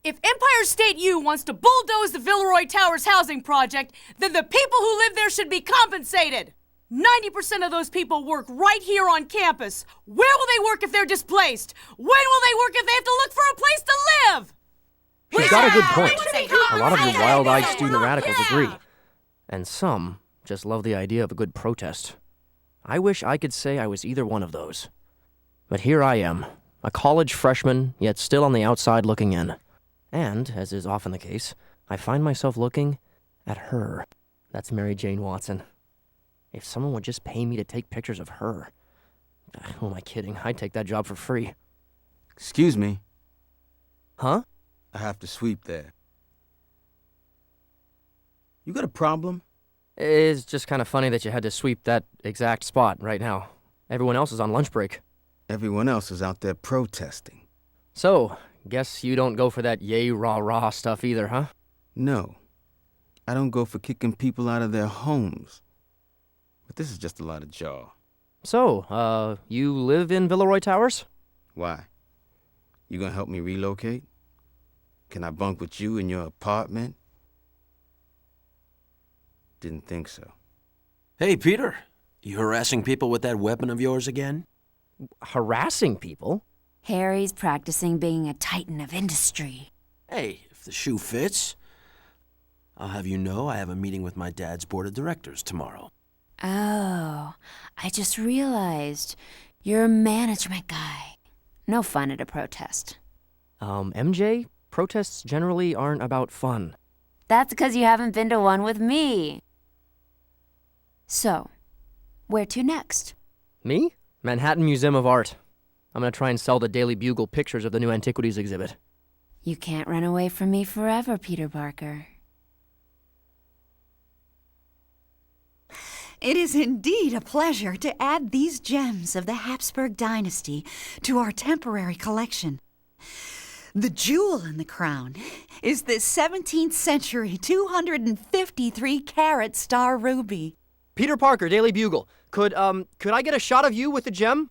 If Empire State U wants to bulldoze the Villeroy Towers housing project, then the people who live there should be compensated. 90% of those people work right here on campus. Where will they work if they're displaced? When will they work if they have to look for a place to live? She's got a good point. A lot of you wild-eyed student radicals agree. And some just love the idea of a good protest. I wish I could say I was either one of those. But here I am, a college freshman, yet still on the outside looking in. And, as is often the case, I find myself looking at her. That's Mary Jane Watson. If someone would just pay me to take pictures of her. Who am I kidding? I'd take that job for free. Excuse me. Huh? I have to sweep there. You got a problem? It's just kind of funny that you had to sweep that exact spot right now. Everyone else is on lunch break. Everyone else is out there protesting. So, guess you don't go for that yay rah-rah stuff either, huh? No. I don't go for kicking people out of their homes. But this is just a lot of jaw. So, you live in Villeroy Towers? Why? You gonna help me relocate? Can I bunk with you in your apartment? Didn't think so. Hey, Peter. You harassing people with that weapon of yours again? Harassing people? Harry's practicing being a titan of industry. Hey, if the shoe fits. I'll have you know I have a meeting with my dad's board of directors tomorrow. Oh, I just realized you're a management guy. No fun at a protest. MJ, protests generally aren't about fun. That's because you haven't been to one with me. So, where to next? Me? Manhattan Museum of Art. I'm gonna try and sell the Daily Bugle pictures of the new antiquities exhibit. You can't run away from me forever, Peter Parker. It is indeed a pleasure to add these gems of the Habsburg dynasty to our temporary collection. The jewel in the crown is this 17th century 253-carat star ruby. Peter Parker, Daily Bugle. Could I get a shot of you with the gem?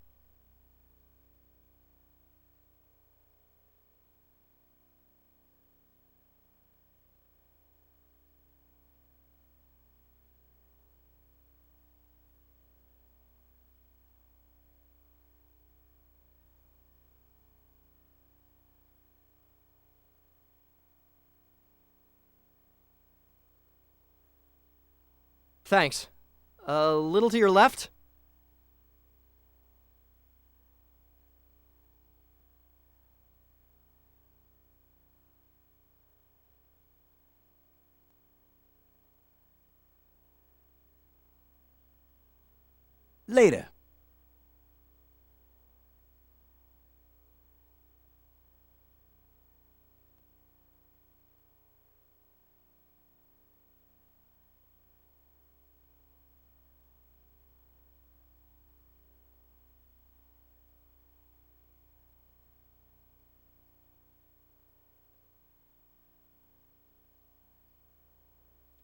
Thanks. A little to your left? Later.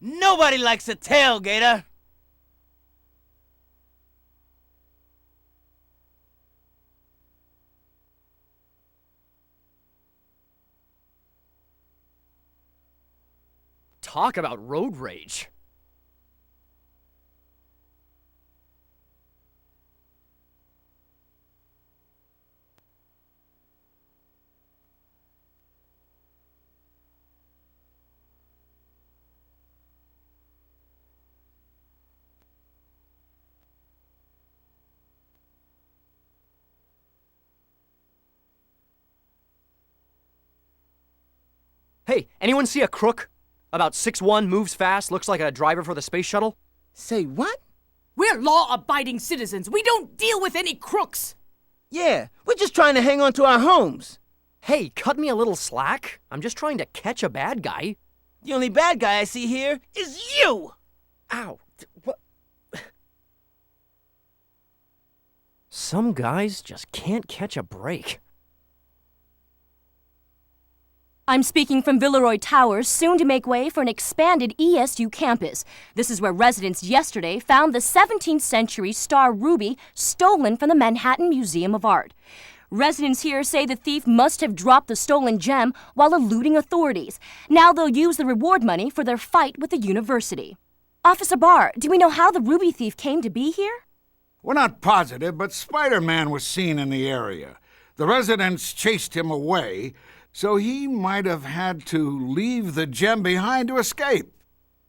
Nobody likes a tailgater. Talk about road rage. Hey, anyone see a crook? About 6'1", moves fast, looks like a driver for the space shuttle? Say what? We're law-abiding citizens. We don't deal with any crooks. Yeah, we're just trying to hang on to our homes. Hey, cut me a little slack. I'm just trying to catch a bad guy. The only bad guy I see here is you! Ow. What? Some guys just can't catch a break. I'm speaking from Villeroy Towers, soon to make way for an expanded ESU campus. This is where residents yesterday found the 17th century star ruby stolen from the Manhattan Museum of Art. Residents here say the thief must have dropped the stolen gem while eluding authorities. Now they'll use the reward money for their fight with the university. Officer Barr, do we know how the ruby thief came to be here? We're not positive, but Spider-Man was seen in the area. The residents chased him away, so he might have had to leave the gem behind to escape.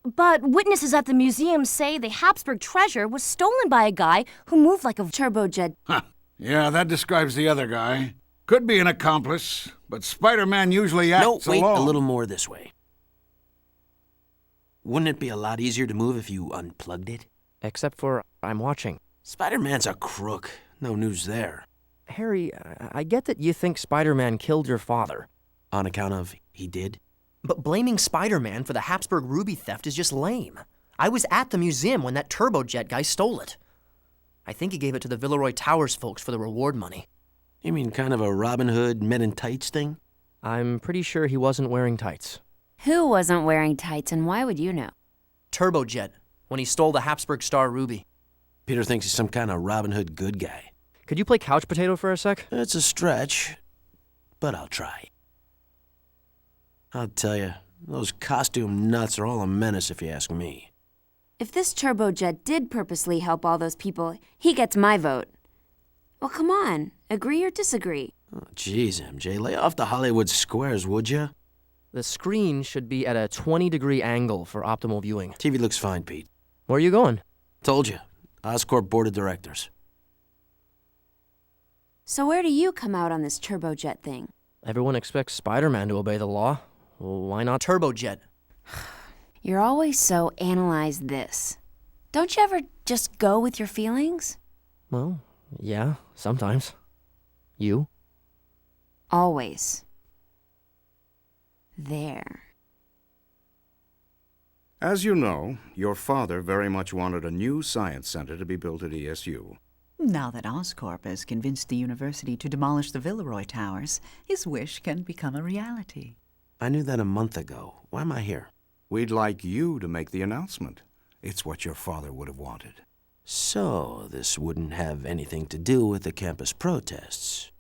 But witnesses at the museum say the Habsburg treasure was stolen by a guy who moved like a turbojet. Huh. Yeah, that describes the other guy. Could be an accomplice, but Spider-Man usually acts No, wait, alone. a little more this way. Wouldn't it be a lot easier to move if you unplugged it? Except for I'm watching. Spider-Man's a crook. No news there. Harry, I get that you think Spider-Man killed your father. On account of he did? But blaming Spider-Man for the Habsburg ruby theft is just lame. I was at the museum when that turbojet guy stole it. I think he gave it to the Villeroy Towers folks for the reward money. You mean kind of a Robin Hood men in tights thing? I'm pretty sure he wasn't wearing tights. Who wasn't wearing tights and why would you know? Turbojet, when he stole the Habsburg Star Ruby. Peter thinks he's some kind of Robin Hood good guy. Could you play couch potato for a sec? It's a stretch, but I'll try. I'll tell you, those costume nuts are all a menace if you ask me. If this turbojet did purposely help all those people, he gets my vote. Well, come on. Agree or disagree? Oh, geez, MJ, lay off the Hollywood squares, would ya? The screen should be at a 20-degree angle for optimal viewing. TV looks fine, Pete. Where are you going? Told you. Oscorp Board of Directors. So where do you come out on this turbojet thing? Everyone expects Spider-Man to obey the law. Well, why not Turbojet? You're always so analyze this. Don't you ever just go with your feelings? Well, yeah, sometimes. You? Always. There. As you know, your father very much wanted a new science center to be built at ESU. Now that Oscorp has convinced the university to demolish the Villeroy Towers, his wish can become a reality. I knew that a month ago. Why am I here? We'd like you to make the announcement. It's what your father would have wanted. So, this wouldn't have anything to do with the campus protests.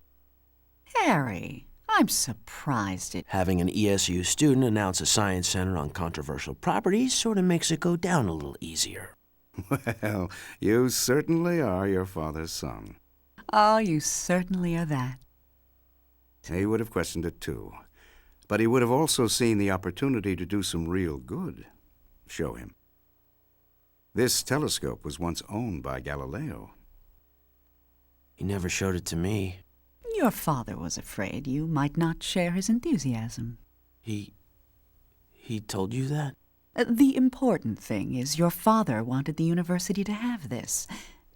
Harry, I'm surprised at... Having an ESU student announce a science center on controversial properties sort of makes it go down a little easier. Well, you certainly are your father's son. Oh, you certainly are that. He would have questioned it too. But he would have also seen the opportunity to do some real good. Show him. This telescope was once owned by Galileo. He never showed it to me. Your father was afraid you might not share his enthusiasm. He told you that? The important thing is your father wanted the university to have this,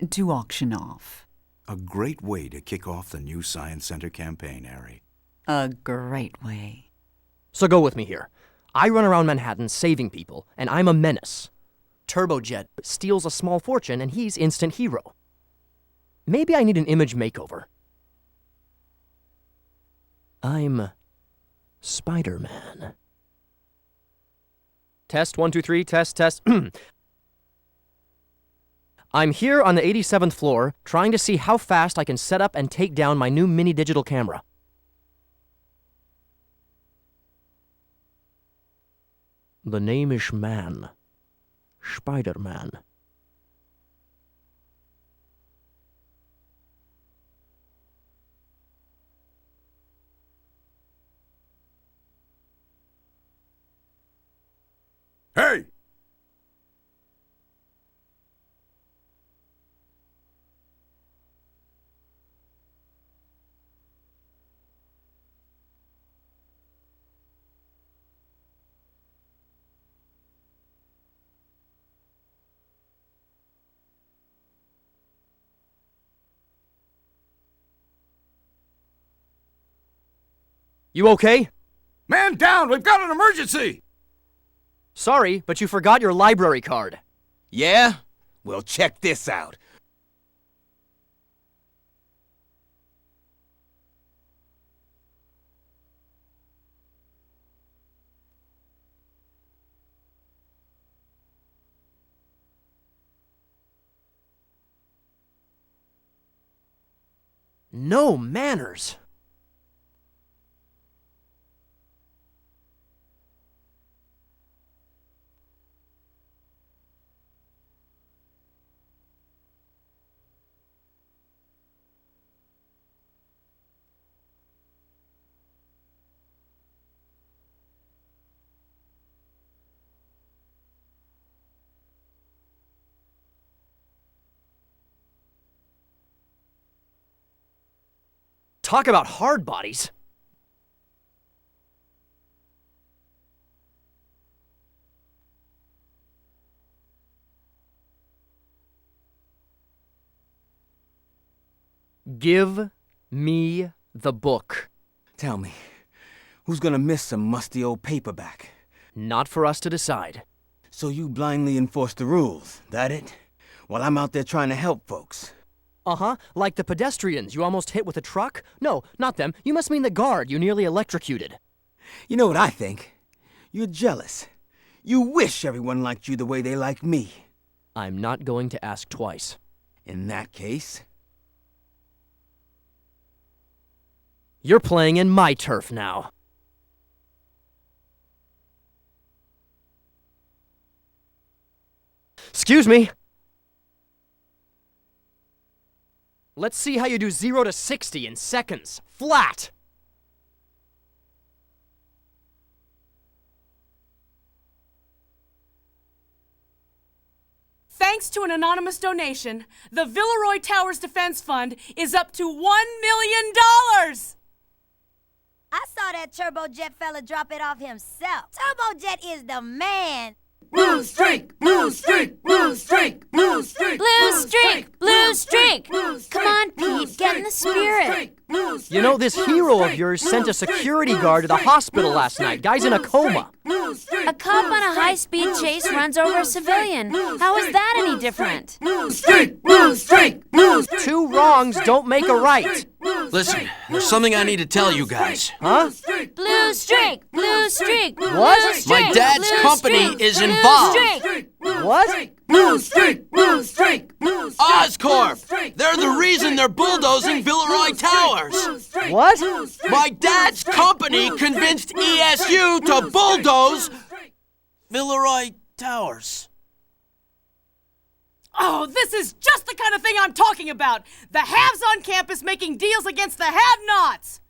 to auction off. A great way to kick off the new Science Center campaign, Harry. A great way. So go with me here. I run around Manhattan saving people, and I'm a menace. Turbojet steals a small fortune, and he's instant hero. Maybe I need an image makeover. I'm Spider-Man. Test, 1, 2, 3, test. I'm here on the 87th floor, trying to see how fast I can set up and take down my new mini digital camera. The name is Man. Spider-Man. Hey! You okay? Man down! We've got an emergency! Sorry, but you forgot your library card. Yeah? Well, check this out. No manners. Talk about hard bodies. Give me the book. Tell me, who's gonna miss some musty old paperback? Not for us to decide. So you blindly enforce the rules, that it? While I'm out there trying to help folks. Uh-huh, like the pedestrians you almost hit with a truck? No, not them. You must mean the guard you nearly electrocuted. You know what I think? You're jealous. You wish everyone liked you the way they like me. I'm not going to ask twice. In that case... You're playing in my turf now. Excuse me. Let's see how you do 0 to 60 in seconds. Flat! Thanks to an anonymous donation, the Villeroy Towers Defense Fund is up to $1 million! I saw that Turbojet fella drop it off himself. Turbojet is the man. Blue streak! Blue streak! Blue streak! Blue streak! Blue streak! Blue streak! Come on, Pete, get in the spirit. You know, this hero of yours sent a security guard to the hospital last night. Guy's in a coma. A cop on a high-speed chase runs over a civilian. How is that any different? Blue streak! Blue streak! Blue streak! 2 wrongs don't make a right. Listen, there's something I need to tell you guys. Huh? Blue streak! Blue streak! What? My dad's company is involved. What? Blue streak! Blue streak! Blue streak! Oscorp! They're the reason they're bulldozing Villeroy Towers. What? My dad's company convinced ESU to bulldoze Villeroy Towers. Oh, this is just the kind of thing I'm talking about! The haves on campus making deals against the have-nots!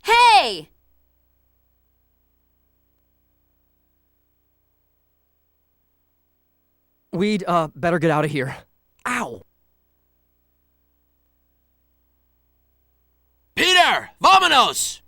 Hey! We'd, better get out of here. Ow! Peter, vámonos!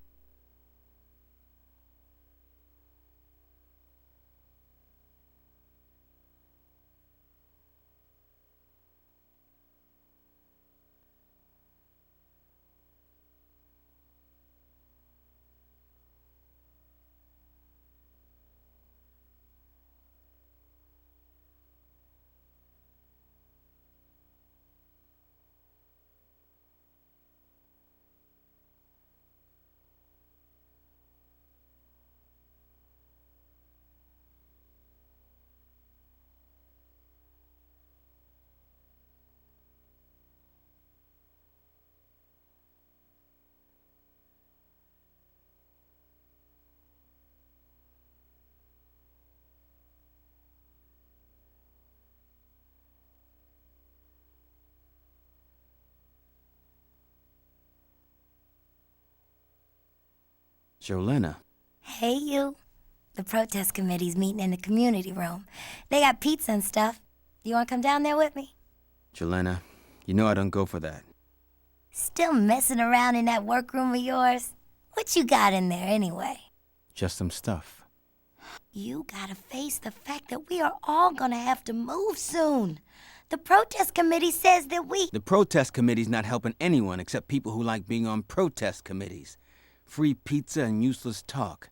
Jolena. Hey, you. The protest committee's meeting in the community room. They got pizza and stuff. You want to come down there with me? Jolena, you know I don't go for that. Still messing around in that workroom of yours? What you got in there anyway? Just some stuff. You gotta face the fact that we are all gonna have to move soon. The protest committee says that we... The protest committee's not helping anyone except people who like being on protest committees. Free pizza and useless talk.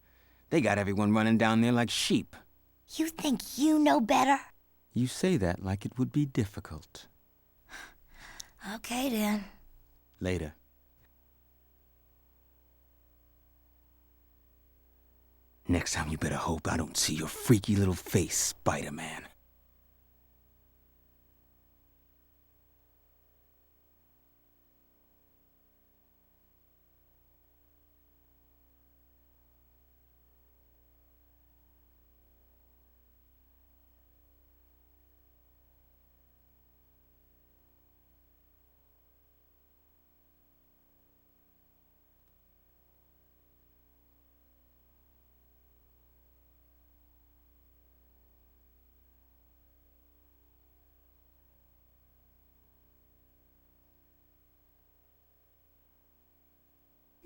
They got everyone running down there like sheep. You think you know better? You say that like it would be difficult. Okay, then. Later. Next time you better hope I don't see your freaky little face, Spider-Man.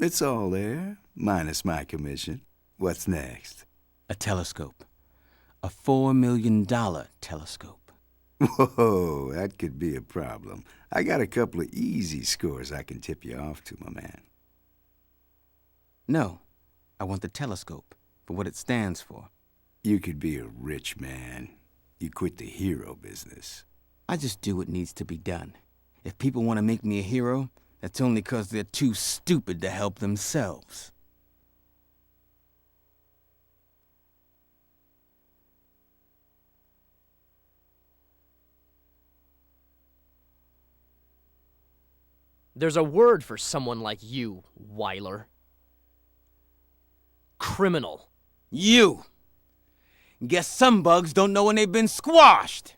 It's all there, minus my commission. What's next? A telescope. A $4 million telescope. Whoa, that could be a problem. I got a couple of easy scores I can tip you off to, my man. No, I want the telescope for what it stands for. You could be a rich man. You quit the hero business. I just do what needs to be done. If people want to make me a hero, that's only 'cause they're too stupid to help themselves. There's a word for someone like you, Weiler. Criminal. You! Guess some bugs don't know when they've been squashed!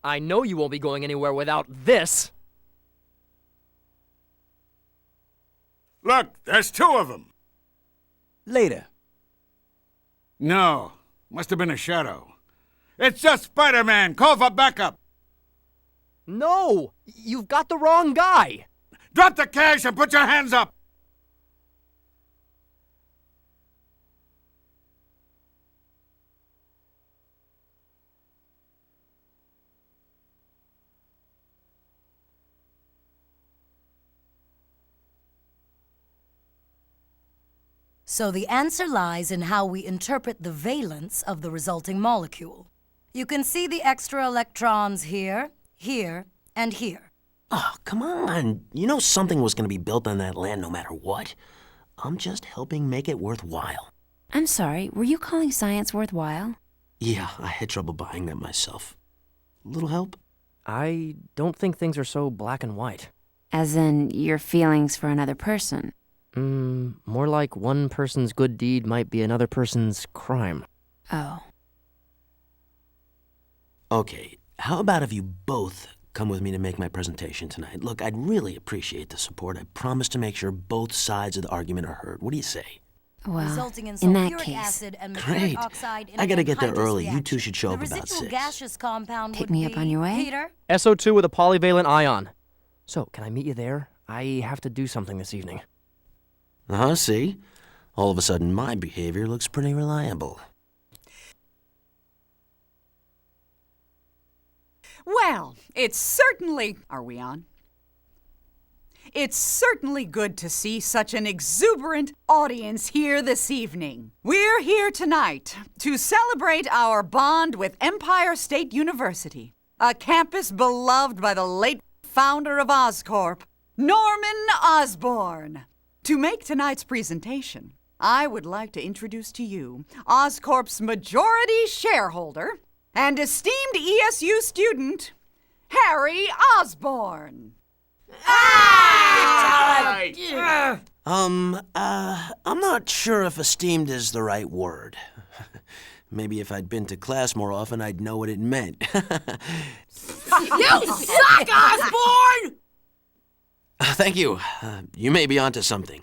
I know you won't be going anywhere without this. Look, there's two of them. Later. No, must have been a shadow. It's just Spider-Man. Call for backup. No, you've got the wrong guy. Drop the cash and put your hands up. So the answer lies in how we interpret the valence of the resulting molecule. You can see the extra electrons here, here, and here. Oh, come on. You know something was going to be built on that land no matter what. I'm just helping make it worthwhile. I'm sorry, were you calling science worthwhile? Yeah, I had trouble buying that myself. Little help? I don't think things are so black and white. As in, your feelings for another person. More like one person's good deed might be another person's crime. Oh. Okay, how about if you both come with me to make my presentation tonight? Look, I'd really appreciate the support. I promise to make sure both sides of the argument are heard. What do you say? Well, in that case, acid and great. Oxide in I gotta an get there anhydrous early. You reaction. two should show The up about residual 6. gaseous compound Pick would me up be on your way? Peter? SO2 with a polyvalent ion. So, can I meet you there? I have to do something this evening. See? All of a sudden, my behavior looks pretty reliable. Well, it's certainly... Are we on? It's certainly good to see such an exuberant audience here this evening. We're here tonight to celebrate our bond with Empire State University, a campus beloved by the late founder of Oscorp, Norman Osborn. To make tonight's presentation, I would like to introduce to you Oscorp's majority shareholder and esteemed ESU student, Harry Osborn. I'm not sure if esteemed is the right word. Maybe if I'd been to class more often, I'd know what it meant. You suck, Osborn! Thank you. You may be onto something.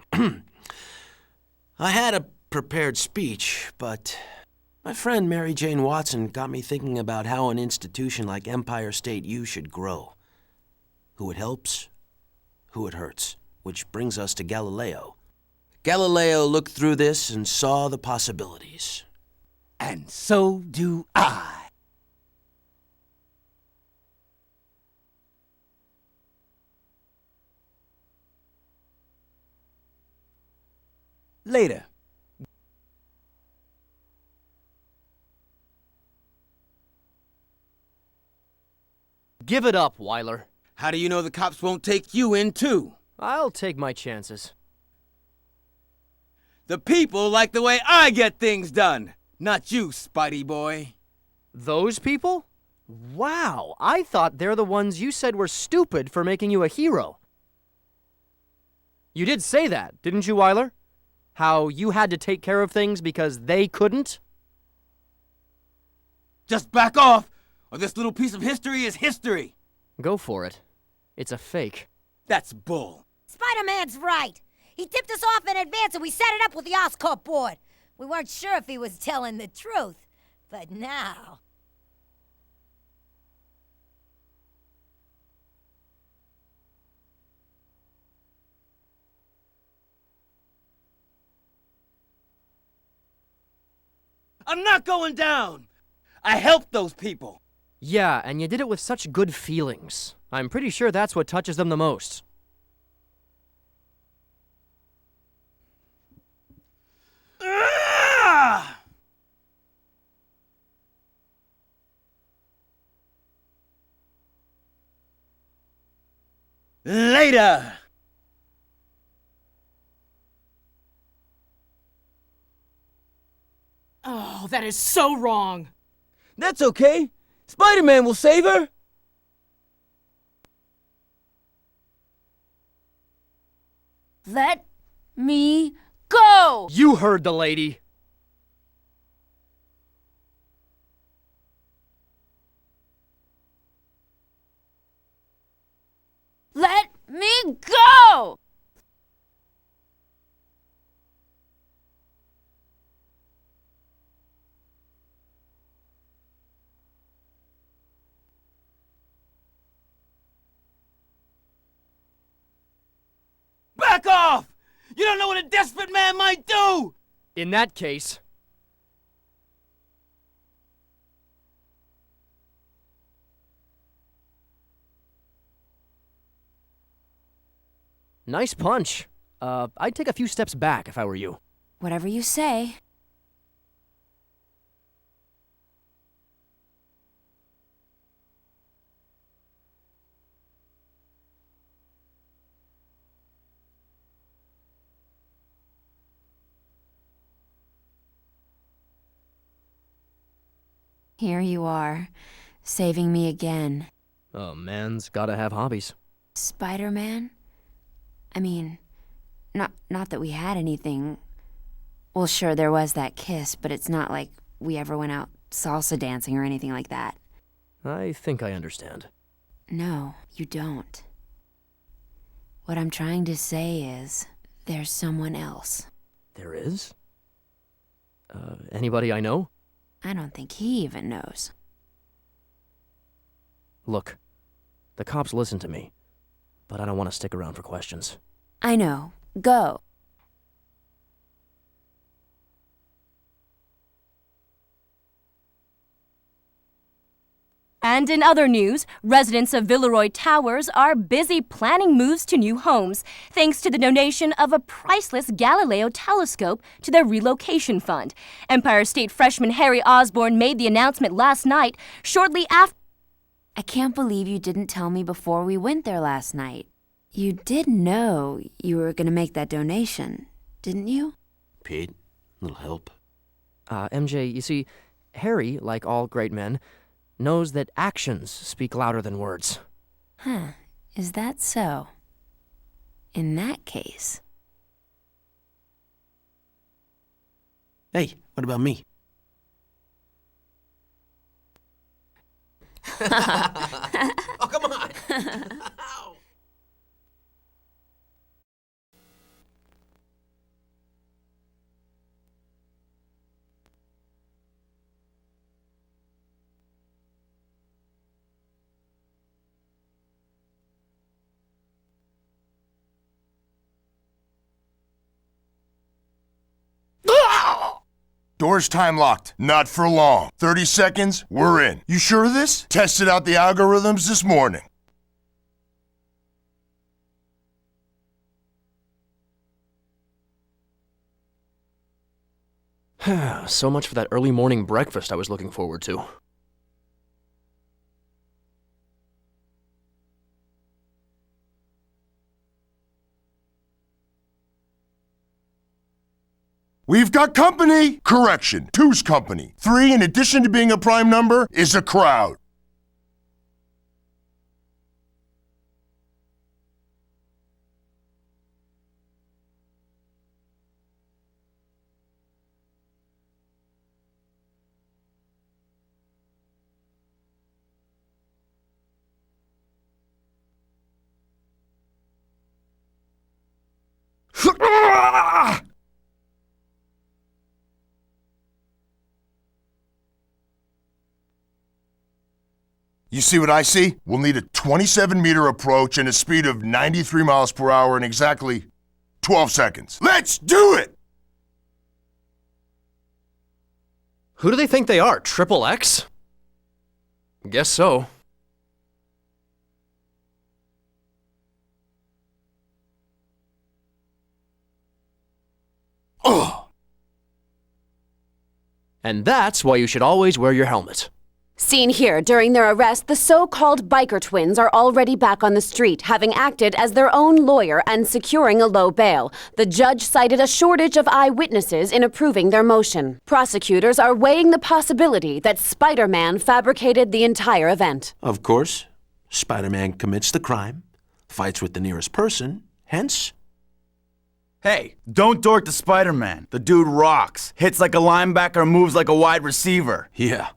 I had a prepared speech, but my friend Mary Jane Watson got me thinking about how an institution like Empire State U should grow. Who it helps, who it hurts, which brings us to Galileo. Galileo looked through this and saw the possibilities. And so do I. Later. Give it up, Weiler. How do you know the cops won't take you in too? I'll take my chances. The people like the way I get things done, not you, Spidey boy. Those people? Wow, I thought they're the ones you said were stupid for making you a hero. You did say that, didn't you, Wyler? How you had to take care of things because they couldn't? Just back off, or this little piece of history is history. Go for it. It's a fake. That's bull. Spider-Man's right. He tipped us off in advance and we set it up with the Oscorp board. We weren't sure if he was telling the truth, but now... I'm not going down! I helped those people! Yeah, and you did it with such good feelings. I'm pretty sure that's what touches them the most. Later! Oh, that is so wrong. That's okay. Spider-Man will save her. Let me go! You heard the lady. Let me go! Back off! You don't know what a desperate man might do! In that case... Nice punch. I'd take a few steps back if I were you. Whatever you say. Here you are, saving me again. A man's gotta have hobbies. Spider-Man? I mean, not that we had anything. Well, sure, there was that kiss, but it's not like we ever went out salsa dancing or anything like that. I think I understand. No, you don't. What I'm trying to say is, there's someone else. There is? Anybody I know? I don't think he even knows. Look, the cops listen to me, but I don't want to stick around for questions. I know. Go. And in other news, residents of Villeroy Towers are busy planning moves to new homes, thanks to the donation of a priceless Galileo telescope to their relocation fund. Empire State freshman Harry Osborne made the announcement last night, shortly after... I can't believe you didn't tell me before we went there last night. You did know you were gonna make that donation, didn't you? Pete, a little help? MJ, you see, Harry, like all great men, knows that actions speak louder than words. Huh. Is that so? In that case... Hey, what about me? Oh, come on! Ow. Doors time locked. Not for long. 30 seconds, we're in. You sure of this? Tested out the algorithms this morning. So much for that early morning breakfast I was looking forward to. We've got company! Correction, two's company. 3, in addition to being a prime number, is a crowd. You see what I see? We'll need a 27-meter approach and a speed of 93 miles per hour in exactly 12 seconds. Let's do it! Who do they think they are, Triple X? Guess so. Oh! And that's why you should always wear your helmet. Seen here, during their arrest, the so-called biker twins are already back on the street, having acted as their own lawyer and securing a low bail. The judge cited a shortage of eyewitnesses in approving their motion. Prosecutors are weighing the possibility that Spider-Man fabricated the entire event. Of course, Spider-Man commits the crime, fights with the nearest person, hence... Hey, don't dork the Spider-Man. The dude rocks. Hits like a linebacker, moves like a wide receiver. Yeah.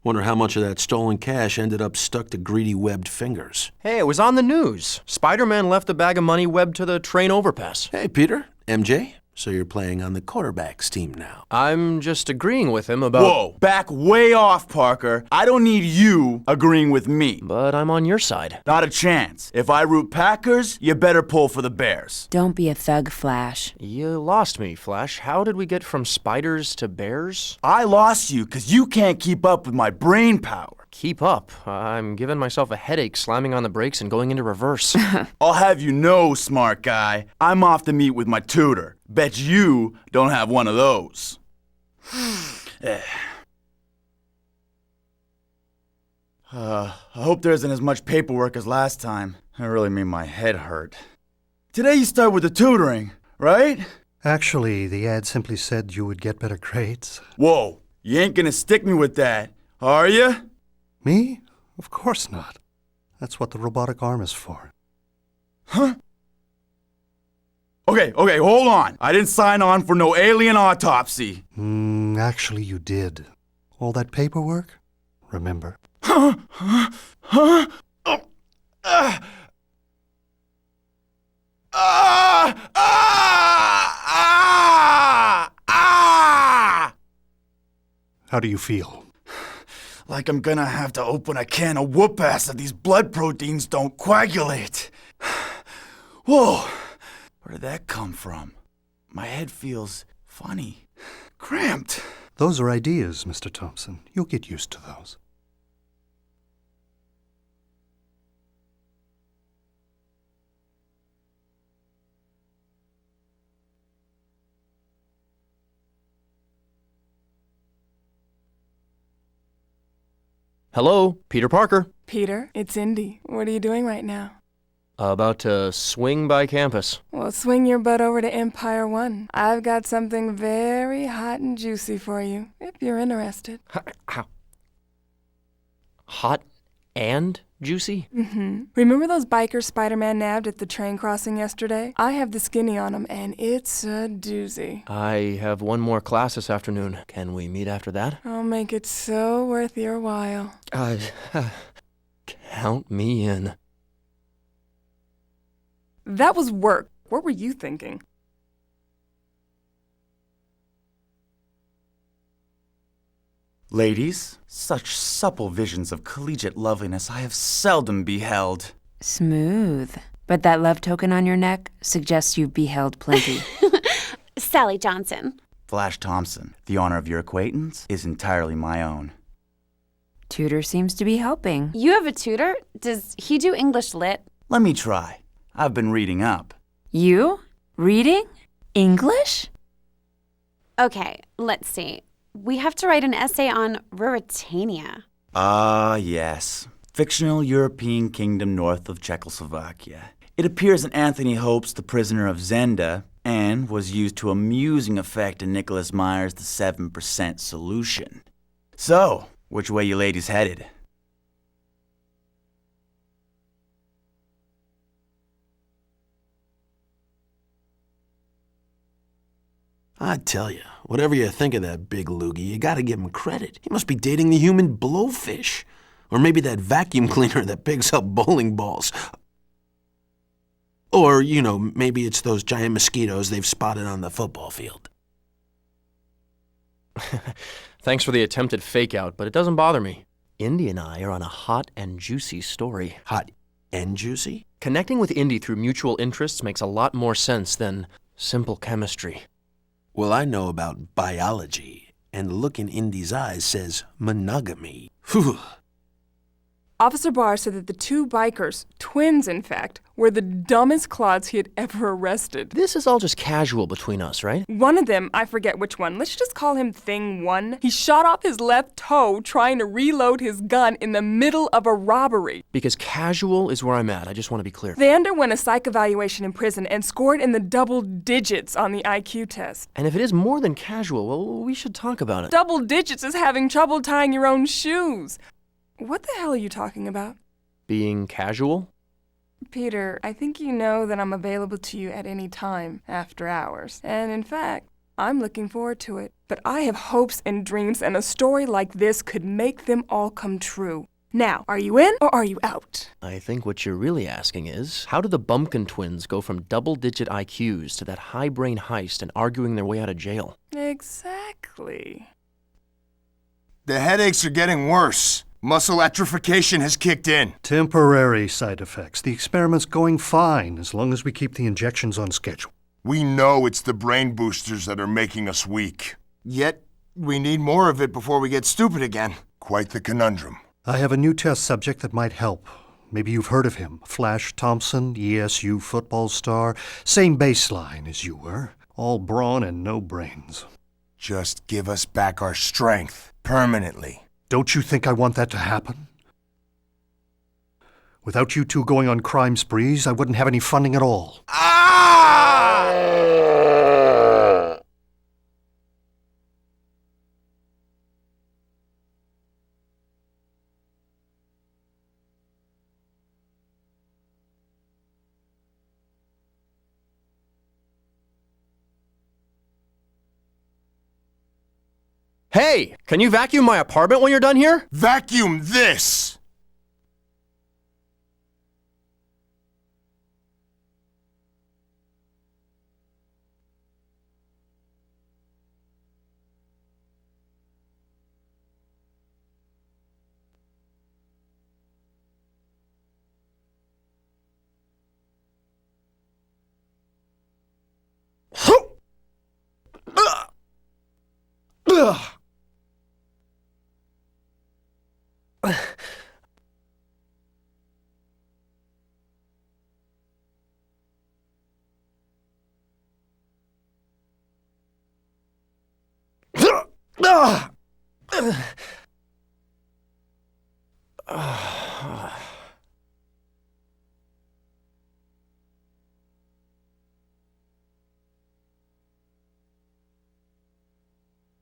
Wonder how much of that stolen cash ended up stuck to greedy webbed fingers. Hey, it was on the news. Spider-Man left a bag of money webbed to the train overpass. Hey, Peter, MJ, so you're playing on the quarterback's team now. I'm just agreeing with him about... Whoa, back way off, Parker. I don't need you agreeing with me. But I'm on your side. Not a chance. If I root Packers, you better pull for the Bears. Don't be a thug, Flash. You lost me, Flash. How did we get from spiders to bears? I lost you because you can't keep up with my brain power. Keep up. I'm giving myself a headache slamming on the brakes and going into reverse. I'll have you know, smart guy, I'm off to meet with my tutor. Bet you don't have one of those. I hope there isn't as much paperwork as last time. I really mean my head hurt. Today you start with the tutoring, right? Actually, the ad simply said you would get better grades. Whoa, you ain't gonna stick me with that, are you? Me? Of course not. That's what the robotic arm is for. Huh? Okay, hold on. I didn't sign on for no alien autopsy. Actually, you did. All that paperwork? Remember. How do you feel? Like I'm gonna have to open a can of whoop-ass if these blood proteins don't coagulate. Whoa, where did that come from? My head feels funny, cramped. Those are ideas, Mr. Thompson. You'll get used to those. Hello, Peter Parker. Peter, it's Indy. What are you doing right now? About to swing by campus. Well, swing your butt over to Empire One. I've got something very hot and juicy for you, if you're interested. How? Hot and juicy? Remember those bikers Spider-Man nabbed at the train crossing yesterday? I have the skinny on them, and it's a doozy. I have one more class this afternoon. Can we meet after that? I'll make it so worth your while. Count me in. That was work. What were you thinking? Ladies, such supple visions of collegiate loveliness I have seldom beheld. Smooth. But that love token on your neck suggests you've beheld plenty. Sally Johnson. Flash Thompson, the honor of your acquaintance is entirely my own. Tutor seems to be helping. You have a tutor? Does he do English Lit? Let me try. I've been reading up. You? Reading? English? Okay, let's see. We have to write an essay on Ruritania. Ah, yes. Fictional European kingdom north of Czechoslovakia. It appears in Anthony Hope's The Prisoner of Zenda and was used to amusing effect in Nicholas Meyer's The 7% Solution. So, which way you ladies headed? I tell you, whatever you think of that big loogie, you gotta give him credit. He must be dating the human blowfish. Or maybe that vacuum cleaner that picks up bowling balls. Or, maybe it's those giant mosquitoes they've spotted on the football field. Thanks for the attempted fake out, but it doesn't bother me. Indy and I are on a hot and juicy story. Hot and juicy? Connecting with Indy through mutual interests makes a lot more sense than simple chemistry. Well, I know about biology, and the look in Indy's eyes says monogamy. Whew. Officer Barr said that the two bikers, twins in fact, were the dumbest clods he had ever arrested. This is all just casual between us, right? One of them, I forget which one, let's just call him Thing 1. He shot off his left toe trying to reload his gun in the middle of a robbery. Because casual is where I'm at, I just want to be clear. They underwent a psych evaluation in prison and scored in the double digits on the IQ test. And if it is more than casual, well, we should talk about it. Double digits is having trouble tying your own shoes. What the hell are you talking about? Being casual? Peter, I think you know that I'm available to you at any time after hours. And in fact, I'm looking forward to it. But I have hopes and dreams, and a story like this could make them all come true. Now, are you in or are you out? I think what you're really asking is, how did the Bumpkin twins go from double-digit IQs to that high-brain heist and arguing their way out of jail? Exactly. The headaches are getting worse. Muscle atrophication has kicked in. Temporary side effects. The experiment's going fine as long as we keep the injections on schedule. We know it's the brain boosters that are making us weak. Yet, we need more of it before we get stupid again. Quite the conundrum. I have a new test subject that might help. Maybe you've heard of him. Flash Thompson, ESU football star. Same baseline as you were. All brawn and no brains. Just give us back our strength. Permanently. Don't you think I want that to happen? Without you two going on crime sprees, I wouldn't have any funding at all. Hey, can you vacuum my apartment when you're done here? Vacuum this!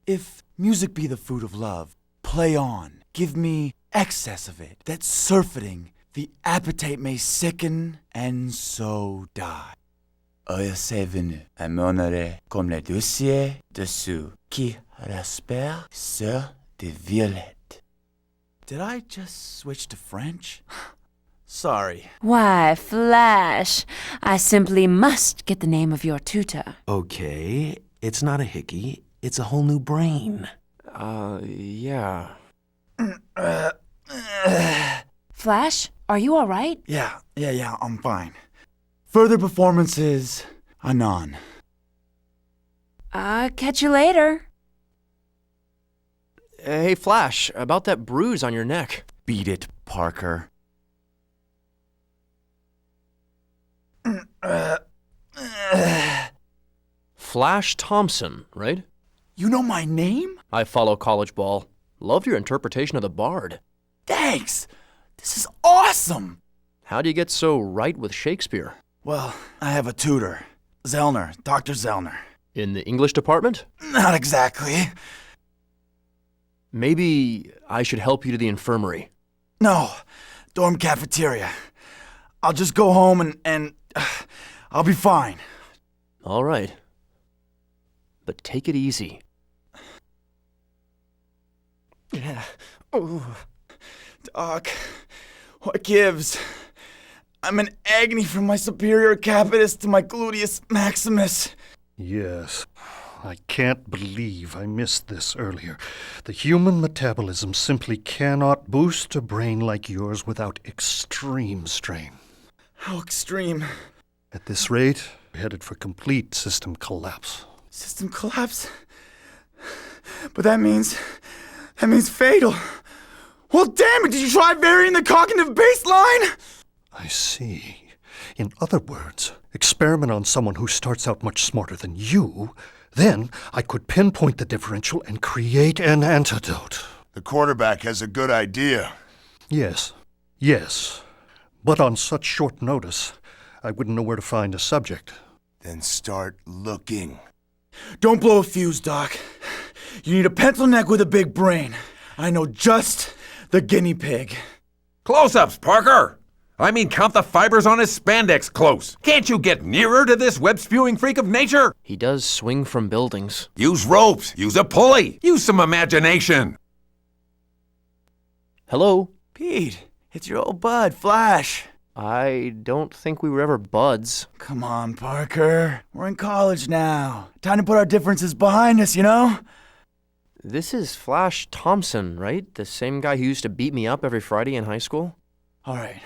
If music be the fruit of love, play on, give me excess of it, that surfeiting the appetite may sicken and so die. Heure c'est venu, et m'honorer comme le dossier de ceux qui respirent sur des violettes. Did I just switch to French? Sorry. Why, Flash, I simply must get the name of your tutor. Okay, it's not a hickey, it's a whole new brain. Yeah. Flash, are you all right? Yeah, I'm fine. Further performances, anon. Catch you later. Hey, Flash, about that bruise on your neck. Beat it, Parker. Flash Thompson, right? You know my name? I follow college ball. Loved your interpretation of the Bard. Thanks! This is awesome! How do you get so right with Shakespeare? Well, I have a tutor. Zellner, Dr. Zellner. In the English department? Not exactly. Maybe I should help you to the infirmary. No, dorm cafeteria. I'll just go home and I'll be fine. All right. But take it easy. Yeah. Oh. Doc, what gives? I'm in agony from my superior capitis to my gluteus maximus. Yes. I can't believe I missed this earlier. The human metabolism simply cannot boost a brain like yours without extreme strain. How extreme? At this rate, we're headed for complete system collapse. System collapse? But that means fatal. Well, damn it, did you try varying the cognitive baseline? I see. In other words, experiment on someone who starts out much smarter than you, then I could pinpoint the differential and create an antidote. The quarterback has a good idea. Yes. But on such short notice, I wouldn't know where to find a subject. Then start looking. Don't blow a fuse, Doc. You need a pencil neck with a big brain. I know just the guinea pig. Close-ups, Parker! I mean, count the fibers on his spandex close. Can't you get nearer to this web-spewing freak of nature? He does swing from buildings. Use ropes. Use a pulley. Use some imagination. Hello? Pete, it's your old bud, Flash. I don't think we were ever buds. Come on, Parker. We're in college now. Time to put our differences behind us, you know? This is Flash Thompson, right? The same guy who used to beat me up every Friday in high school? All right.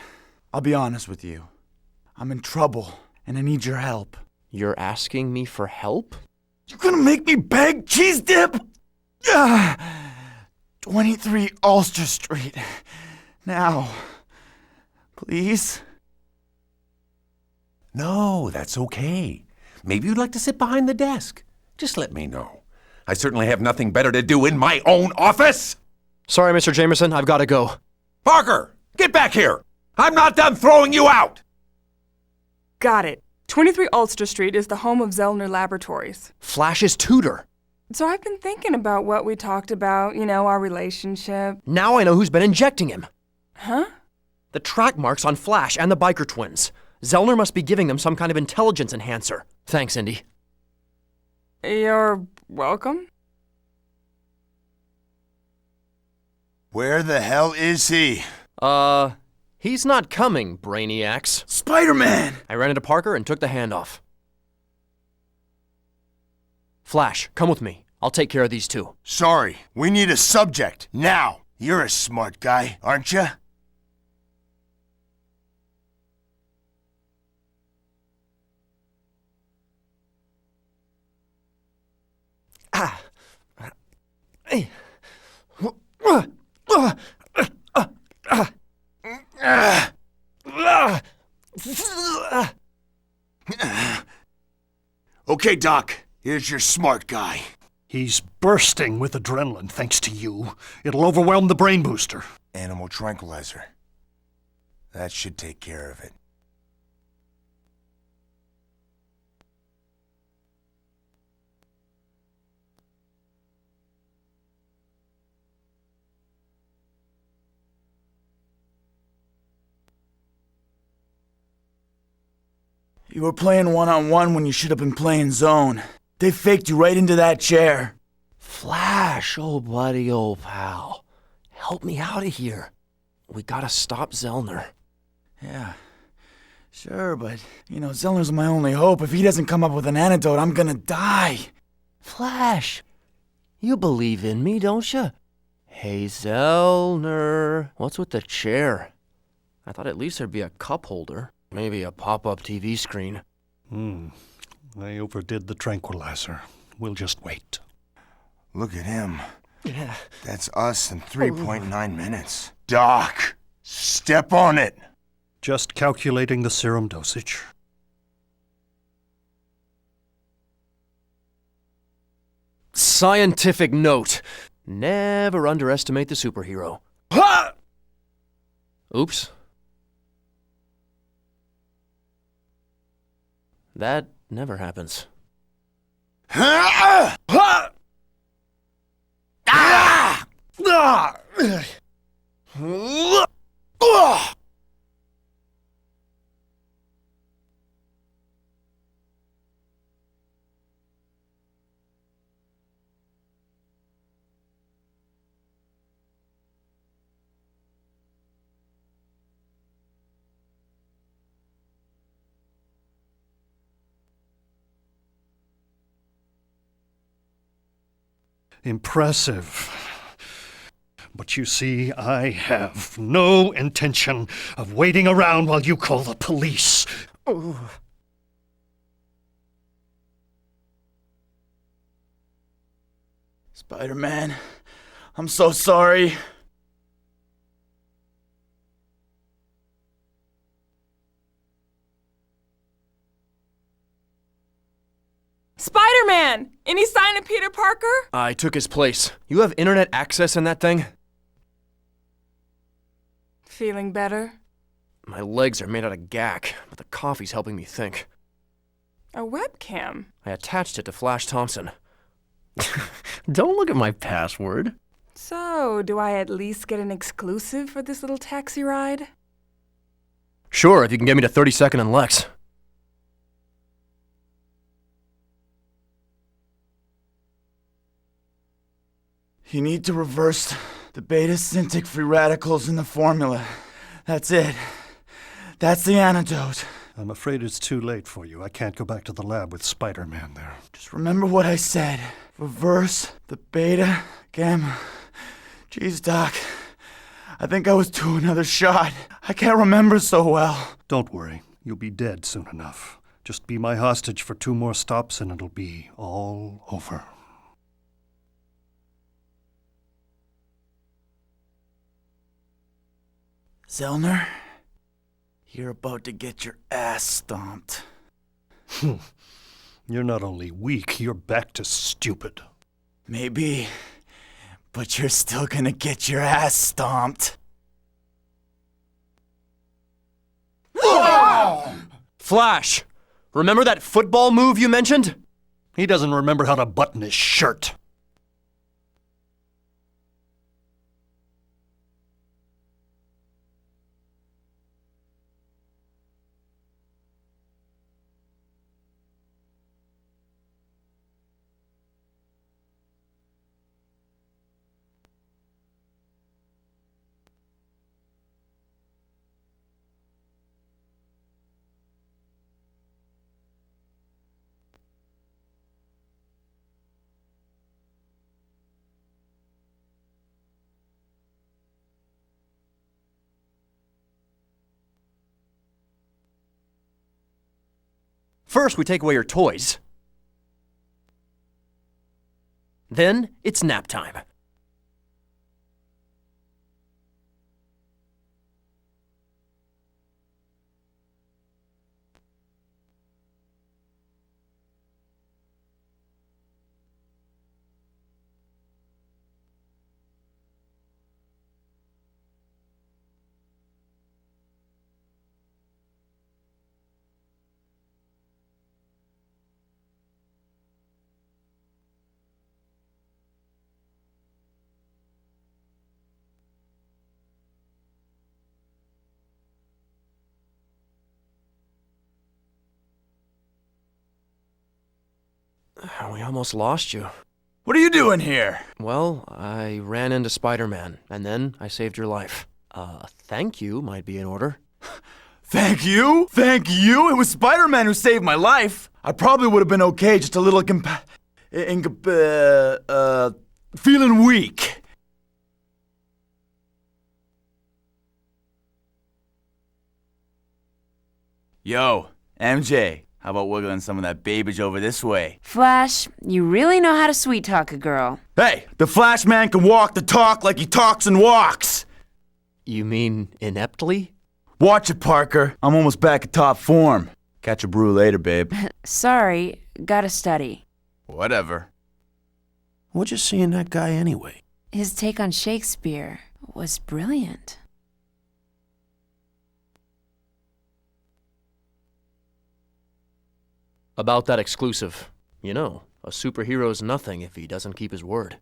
I'll be honest with you. I'm in trouble, and I need your help. You're asking me for help? You gonna make me beg, cheese dip? 23 Ulster Street. Now. Please? No, that's okay. Maybe you'd like to sit behind the desk. Just let me know. I certainly have nothing better to do in my own office. Sorry, Mr. Jamerson, I've got to go. Parker, get back here. I'm not done throwing you out! Got it. 23 Ulster Street is the home of Zellner Laboratories. Flash's tutor. So I've been thinking about what we talked about, our relationship. Now I know who's been injecting him. Huh? The track marks on Flash and the biker twins. Zellner must be giving them some kind of intelligence enhancer. Thanks, Indy. You're welcome. Where the hell is he? He's not coming, Brainiacs. Spider-Man! I ran into Parker and took the handoff. Flash, come with me. I'll take care of these two. Sorry, we need a subject, now. You're a smart guy, aren't you? Okay, Doc. Here's your smart guy. He's bursting with adrenaline thanks to you. It'll overwhelm the brain booster. Animal tranquilizer. That should take care of it. You were playing one-on-one when you should have been playing zone. They faked you right into that chair. Flash, old buddy, old pal. Help me out of here. We gotta stop Zellner. Yeah, sure, but, Zellner's my only hope. If he doesn't come up with an antidote, I'm gonna die. Flash, you believe in me, don't you? Hey, Zellner. What's with the chair? I thought at least there'd be a cup holder. Maybe a pop-up TV screen. I overdid the tranquilizer. We'll just wait. Look at him. Yeah. That's us in 3.9 minutes. Doc, step on it. Just calculating the serum dosage. Scientific note. Never underestimate the superhero. Oops. That never happens. Impressive. But you see, I have no intention of waiting around while you call the police. Oh. Spider-Man, I'm so sorry. Spider-Man! Any sign of Peter Parker? I took his place. You have internet access in that thing? Feeling better? My legs are made out of gack, but the coffee's helping me think. A webcam? I attached it to Flash Thompson. Don't look at my password. So, do I at least get an exclusive for this little taxi ride? Sure, if you can get me to 32nd and Lex. You need to reverse the beta-synthetic free radicals in the formula. That's it. That's the antidote. I'm afraid it's too late for you. I can't go back to the lab with Spider-Man there. Just remember what I said. Reverse the beta, gamma. Geez, Doc. I think I was due another shot. I can't remember so well. Don't worry. You'll be dead soon enough. Just be my hostage for 2 more stops and it'll be all over. Zellner, you're about to get your ass stomped. You're not only weak, you're back to stupid. Maybe, but you're still gonna get your ass stomped. Flash! Remember that football move you mentioned? He doesn't remember how to button his shirt. First, we take away your toys. Then, it's nap time. We almost lost you. What are you doing here? Well, I ran into Spider-Man, and then I saved your life. Thank you might be in order. Thank you? Thank you? It was Spider-Man who saved my life. I probably would have been okay, just a little feeling weak. Yo, MJ. How about wiggling some of that babiage over this way? Flash, you really know how to sweet-talk a girl. Hey, the Flash man can walk the talk like he talks and walks. You mean ineptly? Watch it, Parker. I'm almost back at top form. Catch a brew later, babe. Sorry, gotta study. Whatever. What'd you see in that guy anyway? His take on Shakespeare was brilliant. About that exclusive. You know, a superhero's nothing if he doesn't keep his word.